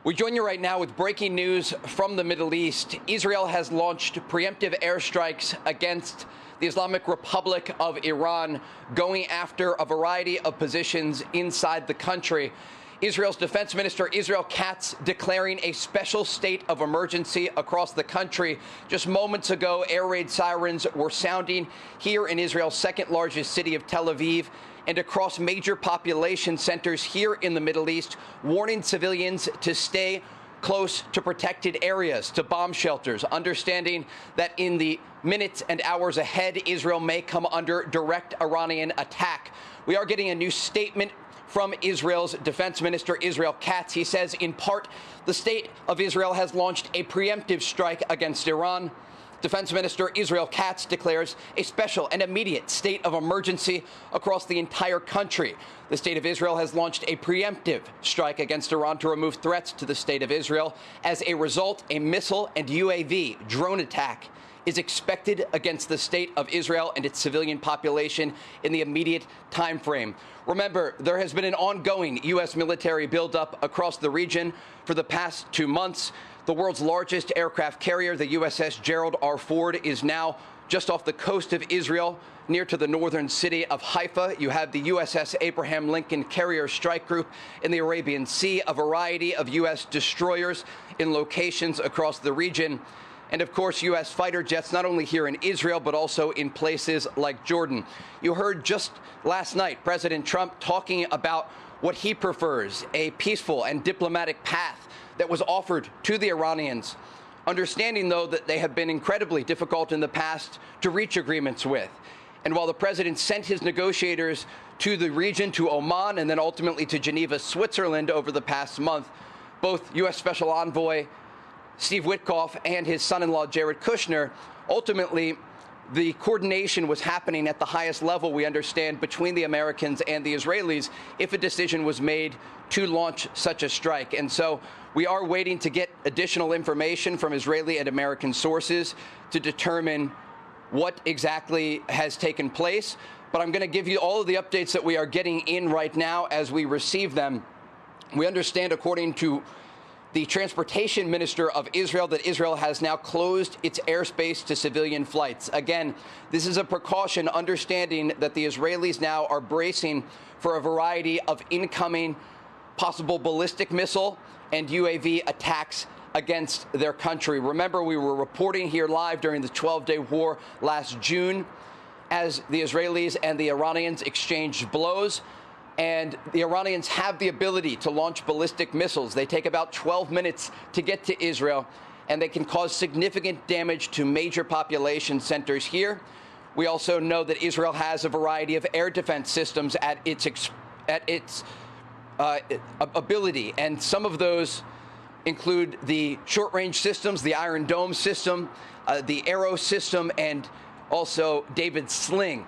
We join you right now with breaking news from the Middle East. Israel has launched preemptive airstrikes against the Islamic Republic of Iran, going after a variety of positions inside the country. Israel's defense minister, Israel Katz, declaring a special state of emergency across the country. Just moments ago, air raid sirens were sounding here in Israel's second largest city of Tel Aviv and across major population centers here in the Middle East, warning civilians to stay close to protected areas, to bomb shelters, understanding that in the minutes and hours ahead, Israel may come under direct Iranian attack. We are getting a new statement from Israel's defense minister, Israel Katz. He says, in part, the state of Israel has launched a preemptive strike against Iran. Defense Minister Israel Katz declares a special and immediate state of emergency across the entire country. The state of Israel has launched a preemptive strike against Iran to remove threats to the state of Israel. As a result, a missile and UAV drone attack is expected against the state of Israel and its civilian population in the immediate time frame. Remember, there has been an ongoing U.S. military buildup across the region for the past 2 months. The world's largest aircraft carrier, the USS Gerald R. Ford, is now just off the coast of Israel, near to the northern city of Haifa. You have the USS Abraham Lincoln Carrier Strike Group in the Arabian Sea, a variety of U.S. destroyers in locations across the region. And of course, U.S. fighter jets, not only here in Israel, but also in places like Jordan. You heard just last night President Trump talking about what he prefers, a peaceful and diplomatic path that was offered to the Iranians, understanding, though, that they have been incredibly difficult in the past to reach agreements with. And while the president sent his negotiators to the region, to Oman, and then ultimately to Geneva, Switzerland over the past month, both U.S. Special Envoy Steve Witkoff and his son-in-law Jared Kushner, ultimately the coordination was happening at the highest level, we understand, between the Americans and the Israelis if a decision was made to launch such a strike. And so we are waiting to get additional information from Israeli and American sources to determine what exactly has taken place. But I'm going to give you all of the updates that we are getting in right now as we receive them. We understand, according to the transportation minister of Israel, that Israel has now closed its airspace to civilian flights. Again, this is a precaution, understanding that the Israelis now are bracing for a variety of incoming possible ballistic missile and UAV attacks against their country. Remember, we were reporting here live during the 12-day war last June as the Israelis and the Iranians exchanged blows. And the Iranians have the ability to launch ballistic missiles. They take about 12 minutes to get to Israel, and they can cause significant damage to major population centers here. We also know that Israel has a variety of air defense systems at its ability, and some of those include the short-range systems, the Iron Dome system, the Arrow system, and also David's Sling.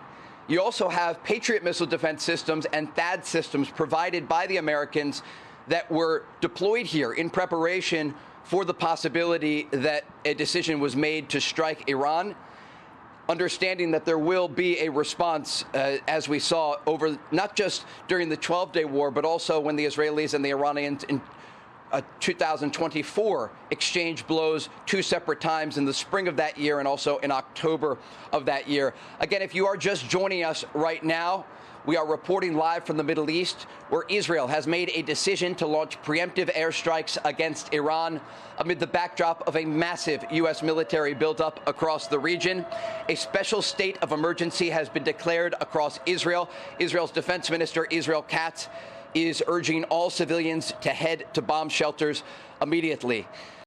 You also have Patriot missile defense systems and THAAD systems provided by the Americans that were deployed here in preparation for the possibility that a decision was made to strike Iran, understanding that there will be a response, as we saw over not just during the 12-day war, but also when the Israelis and the Iranians in 2024 exchanged blows 2 separate times in the spring of that year and also in October of that year. Again, if you are just joining us right now, we are reporting live from the Middle East, where Israel has made a decision to launch preemptive airstrikes against Iran amid the backdrop of a massive U.S. military buildup across the region. A special state of emergency has been declared across Israel. Israel's defense minister, Israel Katz, is urging all civilians to head to bomb shelters immediately.